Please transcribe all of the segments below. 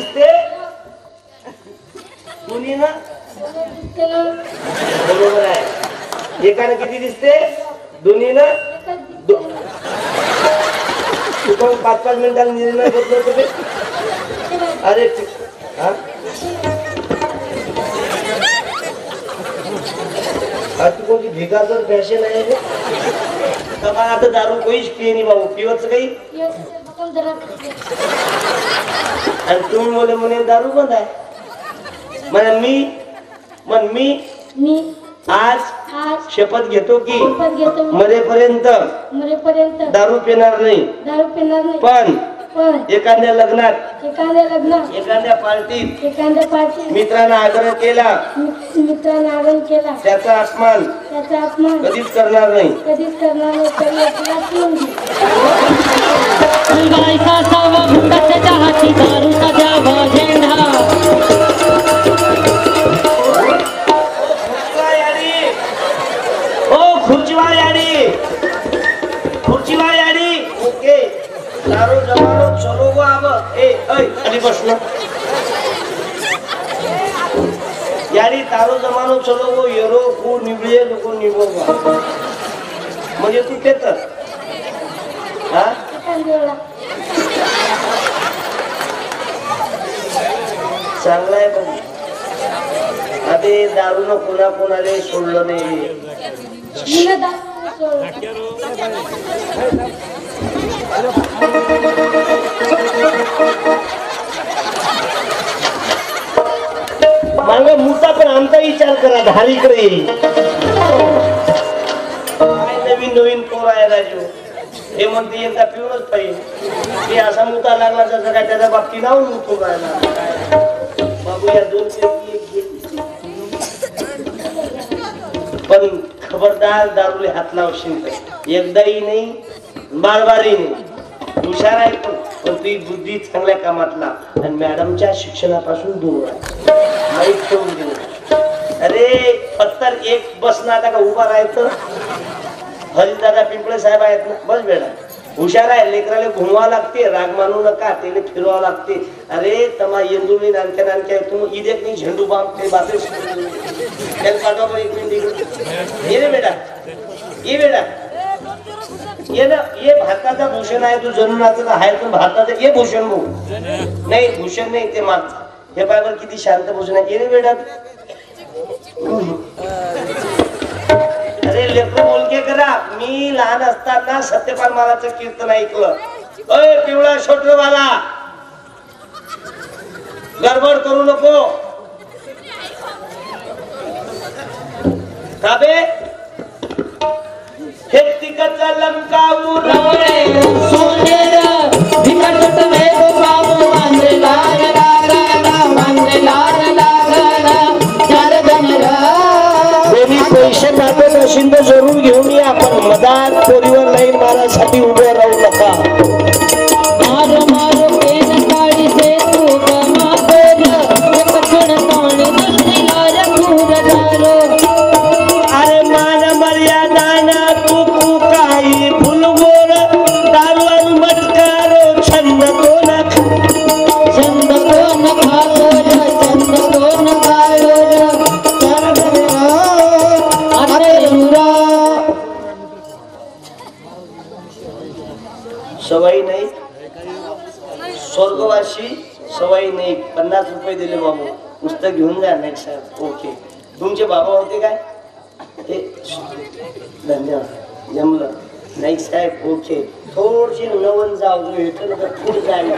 दिसते दोन्ही ना बरोबर आहे एकाने किती दिसते दोन्ही ना तू पण 5-5 मिनिटांनी निर्णय बदलत होते अरे हा तू कोणती भिगाजर फॅशन आहे तर मग आता दारू कोणीच पिये नाही बाबू पिवच काही आणि तुम्ही बोले म्हणे दारू बंद आहे म्हणे मी आज शपथ घेतो की मरेपर्यंत दारू पिणार नाही पण एखाद्या लग्नात एखाद्या पार्टीत मित्रांना आग्रह केला त्याचा अपमान कधीच करणार नाही ओके दारू जमानो चलो गो अब अली बसना यारी दारू जमानो चलो गो येरो को निबळे नको निबोगा म्हणजे तू ते तर हा चांगला आहे बघ आधी दारू न कोणाकोणाला सोडलं नाही मांगा मुद्दा पण आमचा विचार करा धारीकडे येईल नवीन नवीन पोर आहे राजू हे म्हणते एकदा पिऊनच पाहिजे हे असा मुद्दा लागला जसं काय त्याच्या बाबतीत नाव उठून राहिला बाबू या 2 पण खबरदार दारूले हात लावशील एकदाही नाही बारबारही नाही हुशार आहे पण ती बुद्धी चांगल्या कामातला आणि मॅडमच्या शिक्षणापासून दूर आहे माहीत ठेवून देऊ अरे पत्तर एक बसना आता का उभा राहायचं हरिदादा पिंपळे साहेब आहेत ना बस बेडा हुशार आहे लेकराला घुमवा लागते राग मानू नका त्याला फिरवा लागते अरे तमा येंदुळी नानक्या तुम्ही इदेत नाही झेंडू बाम ते बाते त्याला पाठवा पण 1 मिनिट ये रे बेटा ये ना ये भारताचा भूषण आहे तू जनुनाचा आहे पण भारताचा ये भूषण भाऊ नाही भूषण नाही ते मागचं हे पायवर किती शांत भूषण आहे ये रे बेटा अरे लेकरू बोलके करा मी लहान असताना सत्यपाल महाराजचं कीर्तन ऐकलं अय पिवळा शोटरवाला गडबड करू नको काबे हे तिकचा लंका उरवले सोनेरा विकट में बाबू वांदे लाल चार गणरा कोणी पैसे मागत असेल तर जरूर घेऊन या आपण मधात पोरीवर लाईन मारासाठी उभे राहू नका मारो मारो पेन काळी से तू गमा कर कठण पाणी नसला रखूर दारो अरे मान मर्यादा ना तू काही फुलगोर दारू मटकारो छंद को न खालो छंद को न खालो सवाई नाही स्वर्गवासी सवाई नाही 50 रुपये दिले बाबू पुस्तक घेऊन जा नेक्स्ट टाइम ओके तुमचे बाबा होते काय हे धन्यवाद जमलं नेक्स्ट टाइम ओके थोडीशी नवन जाऊ भेटलं तर पुढे जायला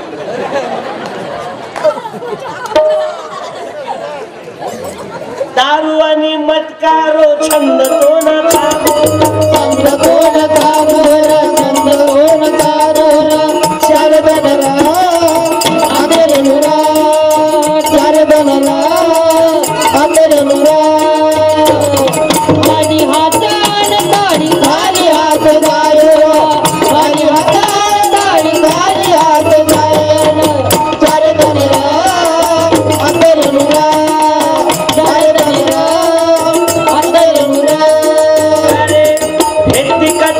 दारू आणि मटकारो छंद तो न खाबो छंद तो न खाबो छंद तो न खाबो चार बनला आदर मुरा चार बनला आदर मुरा खाली हातान ताडी खाली हात गायो खाली हातान ताडी खाली हात गायो चार बनला आदर मुरा चार बनला आदर मुरा अरे भेटी का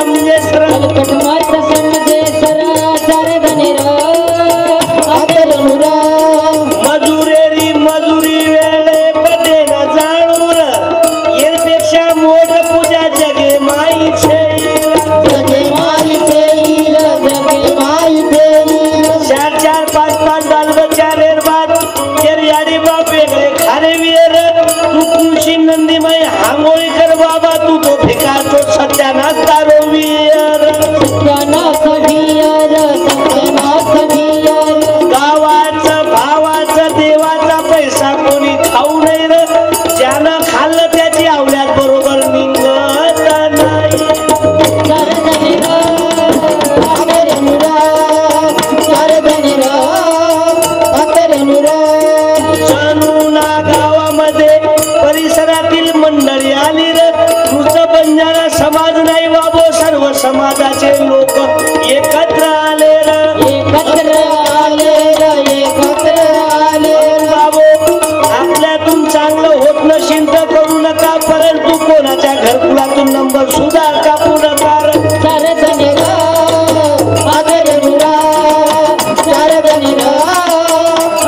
समजे सर हलकट मत समजे सर चार धनेर आतरनुरा मजुरेरी मजुरी वेळे पदे न जाणून यापेक्षा मोठ पूजा जगे माई छे जगे माई तेईल जगे माई तेईल चार चार पाच पाच बाल बच्चा रेर बात तेरी याडी बाप वेगळे खारे वियर तू खुशी नंदीमय हांगोळी कर बाबा तू तो ठिकाणतो सत्यानाश तारो वियर सत्यानाश भियर सत्यानाश भियर गावाचं भावाचं देवाचा पैसा कोणी खाऊ नये र ज्यानं खाल्लं त्याची आवल्यात बरोबर निघत नाही चार धनेर आतरनुरा चार धनेर आतरनुरा चानुना गावामध्ये परिसरातील मंडळी आली र नुसतं बंजारा समाज नाही बाबो सर्व समाजाचे लोक एकत्र आले र एकत्र आले र एकत्र आले बाबो आपल्यातून चांगलं होत नशील तर करू नका परंतु कोणाच्या घरकुलातून नंबर सुद्धा कापू नका र. चार धनेर आतरनुरा चार धनेर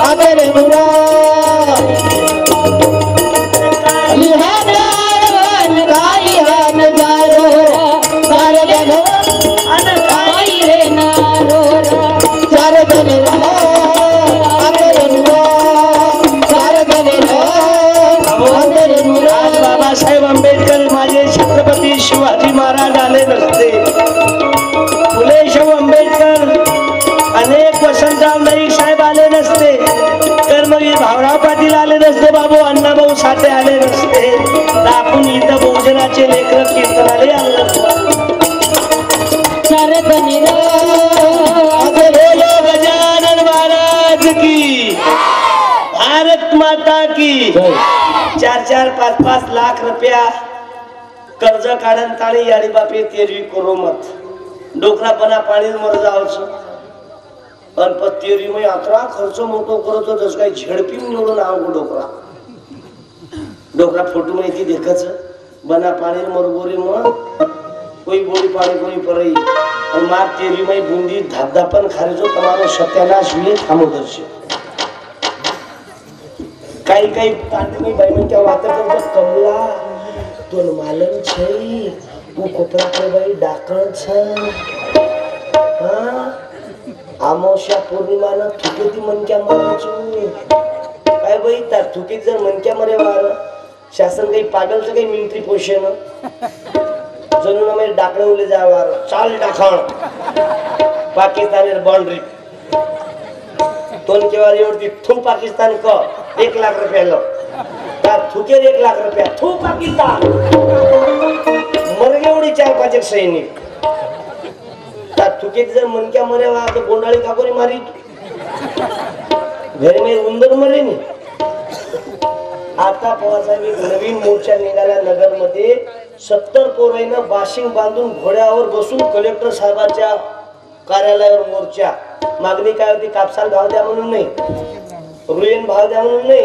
आतरनुरा लिहान गाई हान जारोरा चार धनेर गाई रे नारोरा चार धनेर आतरनुरा चार धनेर आतरनुरा आज बाबासाहेब आंबेडकर माझे छत्रपती शिवाजी महाराज आले नसते फुलेशाहू आंबेडकर अनेक वसंतराव नाईक साहेब आले नसते कर्मवीर भाऊराव पाटील आले नसते बाबू अण्णाभाऊ साठे आले नसते तर आपण इथं भोजनाचे लेकर कीर्तनाले आले चार धनेर बोलो गजानन महाराज की भारत माता की चार चार पाच पाच लाख रुपया कर्ज काढन ताणी याडी बापे तेरवी करो मत डोकरा पणा पाणी मर जावचं पण तेरवी मध्ये अतरा खर्च मोठो करतो जस काही झेडपी निवडून आव डोकरा डोकरा फोटो माहिती देखच बना पाणी मरगोरी मग कोई गोळी पाणी कोणी परई आणि मार तेरवी मध्ये बुंदी धापधापन खारेजो તમારો સત્યાનાશ વિએ થામો દર્શે काही काही तांडवी बाई म्हणत्या वात करतो कमला दोन मालन छै उ कोपरा पे बाई डाकण छ हा अमावस्या पौर्णिमा न थुकेती मनक्या मरायचो काय बाई तार थुकीत जर मनक्या मरे वार शासन काही पागलचं काही मिलिटरी पोषण जणू ना मेरे डाकण उले जावार चाल डाकण पाकिस्तानी बाउंड्री तोन केवार एवढी थू पाकिस्तान क 1 लाख रुपया लो तार थुकेर 1 लाख रुपया थू पाकिस्तान मरगे एवढी 4-5 सैनिक तार थुकेत जर मनक्या मरे वा तो गोंडाळी काकोरी मारी घरी मध्ये उंदर मरे नी आता पवारसाहेब एक नवीन मोर्चा निघाला नगर मध्ये 70 पोरांना बाशिंग बांधून घोड्यावर बसून कलेक्टर साहेबांच्या कार्यालयावर मोर्चा मागणी काय होती कापसाला भाव द्या म्हणून नाही रुईन भाव द्या म्हणून नाही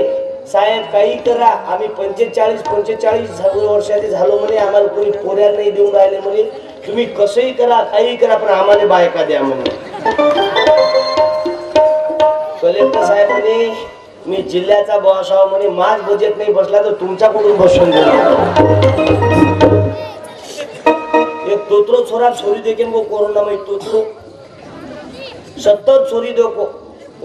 साहेब काही करा आम्ही 45 वर्षाचे झालो म्हणे आम्हाला कोणी पोऱ्या नाही देऊन राहिले म्हणे तुम्ही कसंही करा काही करा पण आम्हाला बायका द्या म्हणे कलेक्टर साहेब म्हणे मी जिल्ह्याचा बॉस आहो म्हणे माझ बजेट नाही बसला तर तुमचा कुठून बसवून देणार एक तोत्रो छोरा छोरी देखेन को कोरोना में तोत्रो 70 छोरी देखो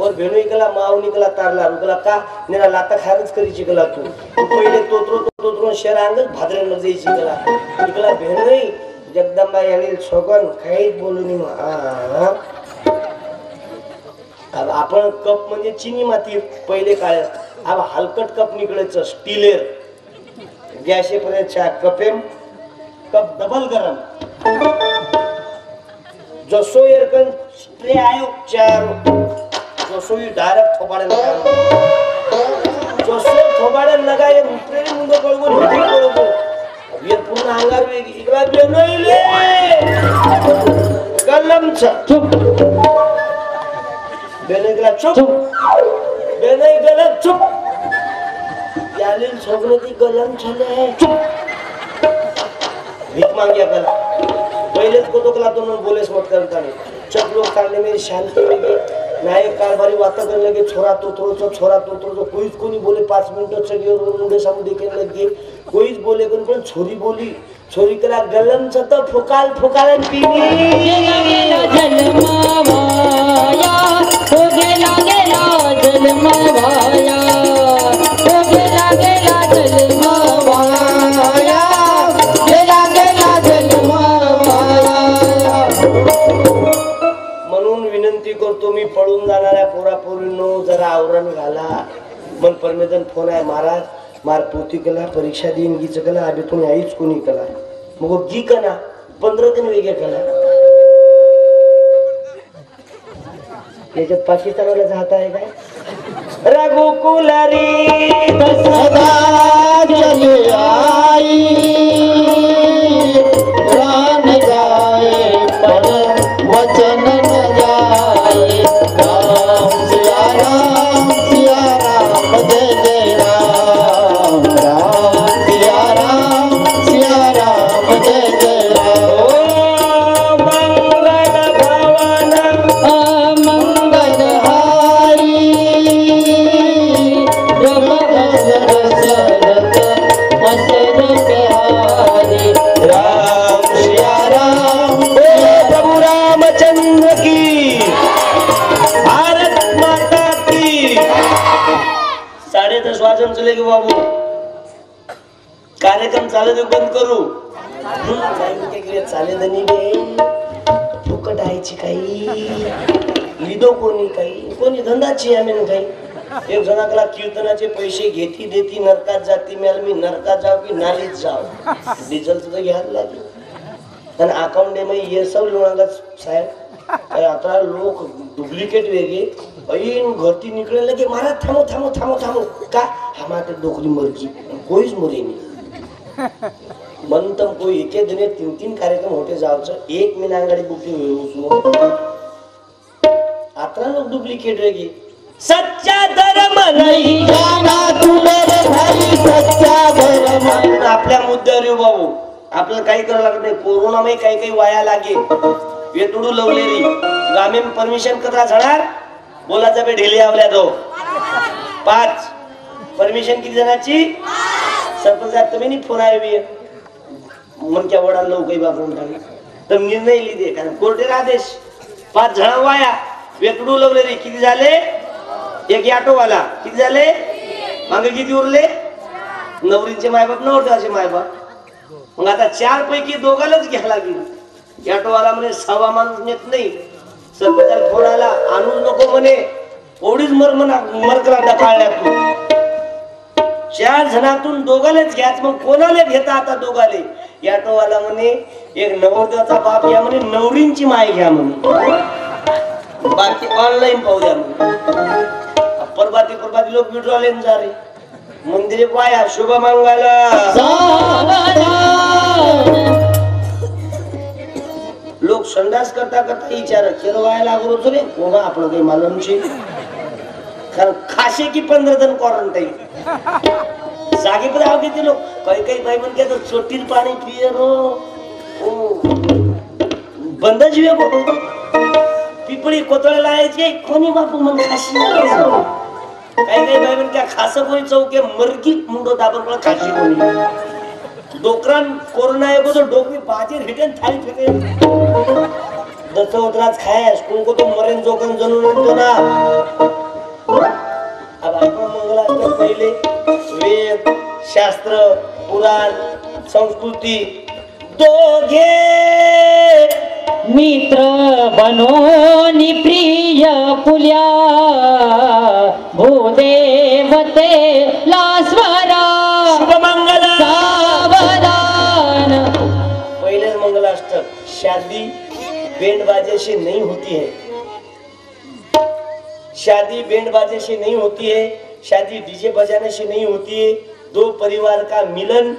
और भेणू निकला माव निकला तारला रुकला का नेरा लाता खारच करी चिकला तू पहिले तोत्रो शहर अंगच भादरे न जाई चिकला निकला भेणू जगदंबा अनिल सोगन काहीच बोलू नाही अब आपण कप म्हणजे चिनी माती पहिले काळ अब हलकट कप निकळायचं स्टीलेर गॅसे पर्यंत कपेम कप डबल गरम जसो एरकन स्प्रे आयो चार जसो ये डायरेक्ट थोबाडे लगा जसो थोबाडे लगा ये ऊपरे मुंडो कळगो हिटी कळगो ये पूर्ण अंगार में इकला बे नाही ले गलम छ चुप बेने गला चुप बेने गला चुप यालिन सोगरती गलम छले चुप भीक मांग्या गला पहिले तेज को तो तुम बोले मत करता नहीं। जब लोग करने में शांति लगे नायक कारभारी बातें करने लगे, छोरा तो कोई को नहीं बोले 5 मिनट से मुंडे सामू देखे लगे कोई बोले पण छोरी बोली छोरी कला गलन सत फुकाल पीनी गेला जन्मावाया हो गेला जन्मावाया हो गेला जन्मावाया गेला जन्मावाया। म्हणून विनंती करतो मी पळून जाणाऱ्या पोरापोरींनो जरा आवरण घाला। मन परमेदन फोन आहे महाराज मार पोती कला परीक्षा देईन गीच कला आधी कोणी आईच कोणी कला मग गी कला 15 दिन वेगळे कला याच्यात पाकिस्तानाला जात आहे काय रघुकुलारी सदा चले आई प्राण जाए पर वचन न जाए राम सिया राम जय जय राम राम सिया राम जय जय राम। मंगल भवन मंगल हारी दशरथ वचन प्यारे राम सिया राम प्रभु रामचंद्र की भारत माता की 10:30 वाजन चले गे बाबू कार्यक्रम चालू दे बंद करू चाले दनी फुकट आयची काही लिदो कोणी धंदाची आम्ही काही एक जणाला कीर्तनाचे पैसे घेती देती नरकात जाती मिळाल मी नरकात जाऊ की नालीत जाऊ डिझेल तर घ्यायला लागेल आणि अकाउंट में ये सब लोग साहेब आता लोक डुप्लिकेट वेगळे ऐन घरती निकले लगे महाराज थांबो का हमारे डोकरी मर्जी कोईच मरे नहीं मनतम कोई एक दिन 3 कार्यक्रम होते जावचं एक महिना अंगाडी बुकिंग आता लोक डुप्लिकेट वेगळे सच्चा धर्म नाही जाना तू मेरे भाई सच्चा धर्म। आपल्या मुद्द्यावर येऊ बाबू आपल्याला काही करावं लागत नाही कोरोना मध्ये काही वाया लागे वेतुडू लवलेली गामे परमिशन कथा झाणार बोलाचा बे ढेले आवल्या दो 5 परमिशन किती जणांची सरपंच तुम्ही नाही फोन आहे मन क्या वडा लव काही बापरून टाकली तर निर्णय लिहिले कारण कोर्टेर आदेश 5 जण वाया वेतुडू लवलेली किती झाले एक ऑटोवाला किती झाले मागे किती उरले नवरीचे मायबाप नवरदेवाचे मायबाप मग आता 4 पैकी दोघांनाच घ्यायला लागेल ऑटोवाला म्हणे 6वा माणूस नेत नाही सरपंचाला फोन आला आणूच नको म्हणे एवढीच मरकला डकाळल्या तू 4 जणातून दोघांनाच घ्याच मग कोणाला घेता आता दोघाले ऑटोवाला म्हणे एक नवरदेवाचा बाप घ्या म्हणे नवरींची माय घ्या म्हणे बाकी ऑनलाईन पाहू द्या म्हणे परबाती लोक विड्रॉल जा रे मंदिरे पाया शुभ मंगला लोक संडास करता विचार केरवायला लागलो रे कोणा आपलं काही मालूम छे कारण खाशे की 15 दिन क्वारंटाईन जागे पर आओ किती लोक काही भाई म्हण के चोटील पाणी पिये रो बंद जीवे बो पिपळी कोतळला यायचे कोणी बापू मग खाशी काही भाई म्हण क्या खास कोणी चौके मरगी मुंडो दाबर खाशी कोणी डोकरान कोरोना आहे तो डोकरी बाजी रिटर्न थाली फेके दत्त उतराज खायस को तो मरेन जोकन जनून आणतो ना अब आपण मंगलाष्टक पहिले वेद शास्त्र पुराण संस्कृती दोघे मित्र बनोनी प्रिय पुल्या भूदेवते लास्वरा शुभमंगल सावधान। पहले मंगलाष्टक शादी बैंड बाजे से नहीं होती है शादी बैंड बाजे से नहीं होती है शादी डीजे बजाने से नहीं होती है 2 परिवार का मिलन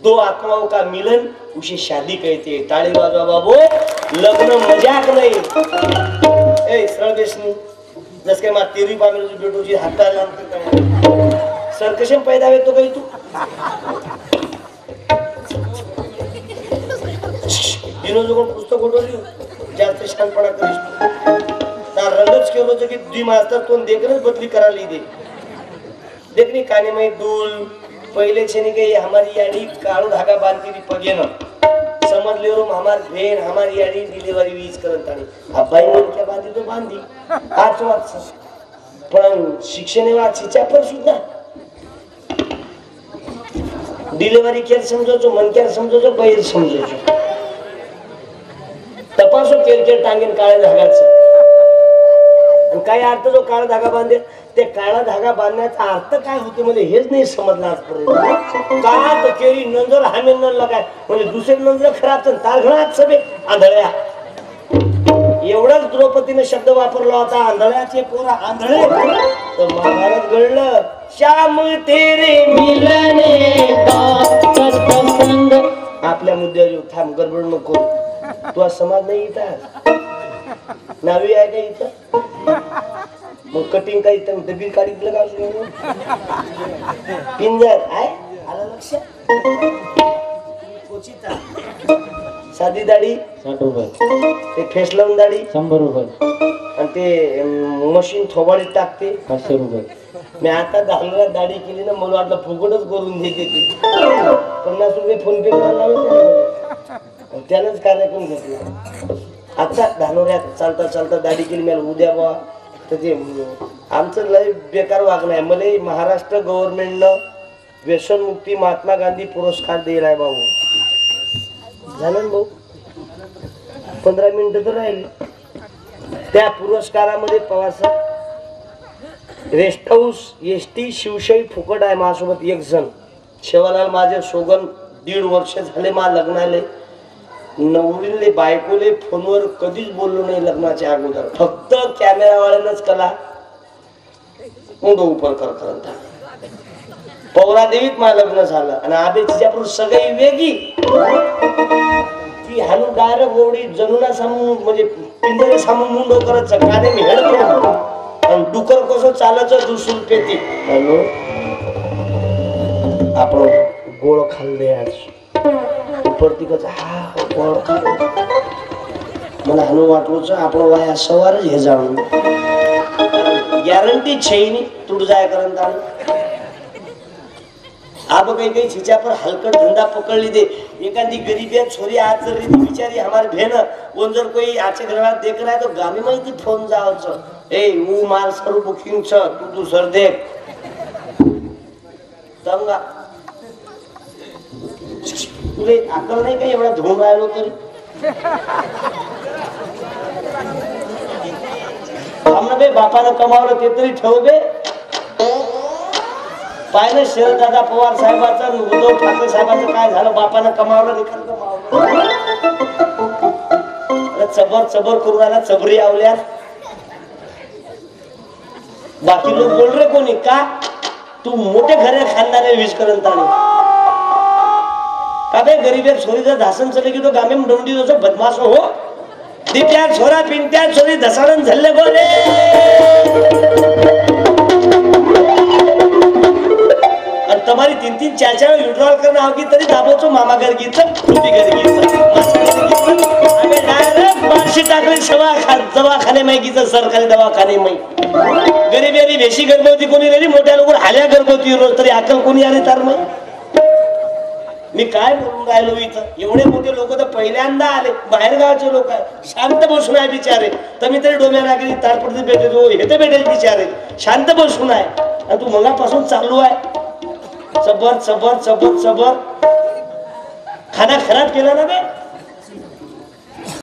2 आत्माओं का मिलन उसे शादी कहते हैं ताली बजाओ बाबू लग्न मजाक नहीं ए सरळ बेसनी जस के मा तेरी पामेल बेटो जी हाता लांबते काय सरकशम पैदा वे तो काही तू दिनोजोगून पुस्तक उडवली जास्त शानपणा करीस तार रंगच केलो की दुई मास्तर कोण देखनच बदली करायला दे देखनी काने में दूल पहले छे नहीं गई हमारी यानी काळू धागा बांधती थी पगे न समझ ले रो हमार बहन हमारी यानी डिलीवरी वीज करत तानी अब्बाई मन क्या बांधी तो बांधी आज वाच पण शिक्षण वाचीच्या पर सुद्धा डिलीवरी केर समजो जो मन केर समजो जो बैर समजो जो तपासो केर टांगेन काळे धागाचं काय अर्थ जो काळा धागा बांधे ते काळा धागा बांधण्याचा अर्थ काय होते म्हणजे हेच नाही समजला आजपर्यंत का केरी नंजर हामेन न लगाय म्हणजे दुसरे नंजर खराब ताळघणात सगळे आंधळ्या एवढाच द्रौपदीने शब्द वापरला होता आंधळ्याचे पोरा आंधळे तर महाभारत घडलं श्याम तेरे मिलने का सत्संग आपल्या मुद्द्यावर येऊ थांब गडबड नको तू समाज नाही इथं नावी आहे का इथं मग कटिंग काही डबी काढी लगा पिंजर आहे आलं लक्ष साधी दाढी 60 रुपये ते फेस लावून दाढी 100 रुपये आणि ते मशीन थोबाडीत टाकते 500 रुपये मी आता घालूला दाढी केली ना मला वाटलं फुकटच करून देते 50 रुपये फोन पे करायला त्यानंच कार्यक्रम घेतला आता धानोऱ्यात चालता चालता दाढी केली मला उद्या बा तर ते आमचं लय बेकार वागणं आहे मला महाराष्ट्र गव्हर्नमेंटनं व्यसनमुक्ती महात्मा गांधी पुरस्कार दिलाय भाऊ झालं भाऊ 15 मिनिटं तर राहिली त्या पुरस्कारामध्ये पवार साहेब रेस्ट हाऊस एसटी शिवशाही फुकट आहे माझ्यासोबत एक जण शेवालाल माझे सोगन 1.5 वर्ष झाले मा लग्नाले नवरीले बायकोले फोनवर कधीच बोललो नाही लग्नाच्या अगोदर फक्त कॅमेरावाल्यानंच कला मुंड उपर करत पवरा देवीत मा लग्न झालं आणि आबे तिच्यापूर सगळी वेगळी ती हानू डायरेक्ट एवढी जनुना सामू म्हणजे पिंजरे सामू मुंडो करत काने मी हेड आणि डुकर कसं चालायचं दुसरू पेती हॅलो आपण गोळ खाल्ले आज प्रत्येकाचा हा मला हनु वाटवच आपण वाया सवारच हे जाणून गॅरंटी छैनी तुड जाय करंत आप काही छिचा पर हलकट धंदा पकड़ दे एखादी गरीब छोरी आज जर बिचारी हमारे बहन वो जर कोई आचे घर देख रहा है तो गामी में फोन जाओ ए वो माल सर बुकिंग छ तू सर देख दंगा तुले अकल नाही का एवढा धुवून राहिलो तरी आम्हाला बे बापानं कमावलं ते तरी ठेव बे पाहिलं शरददादा पवार साहेबाचं उद्धव ठाकरे साहेबांचं काय झालं बापानं कमावलं निकाल कमावलं चबर चबर करून राहिला चबरी आवल्यात बाकी लोक बोल रे कोणी का तू मोठे घरे खानदाने विष करत आले गरीब छोरीचं धासन चले की तो गामे डोंडी जसं बदमाश हो दिप्या छोरा पिंट्या छोरी धसाडन झाले बोले और तुम्हारी 3-3 4-4 विड्रॉल करना होगी तरी दाबोचो मामा घर गीचं खुदी घर गीचं आम्ही डायरेक्ट बारशी टाकले दवाखाने माहितीचं सरकारी दवाखाने माहिती गरीबी वेशी गर्भवती कोणी राहिली मोठ्या लोक हाल्या गर्भवती रोज तरी अकल कोणी आले तर मग मी काय बोलून राहिलो इथं एवढे मोठे लोक तर पहिल्यांदा आले बाहेर गावचे लोक आहे शांत बसून आहे बिचारे तर मी तरी डोम्या लागली तारपडती भेटेल हे तर भेटेल बिचारे शांत बसून आहे आणि तू मगापासून चालू आहे सबर सबर सबर सबर खाना खराब केला ना बे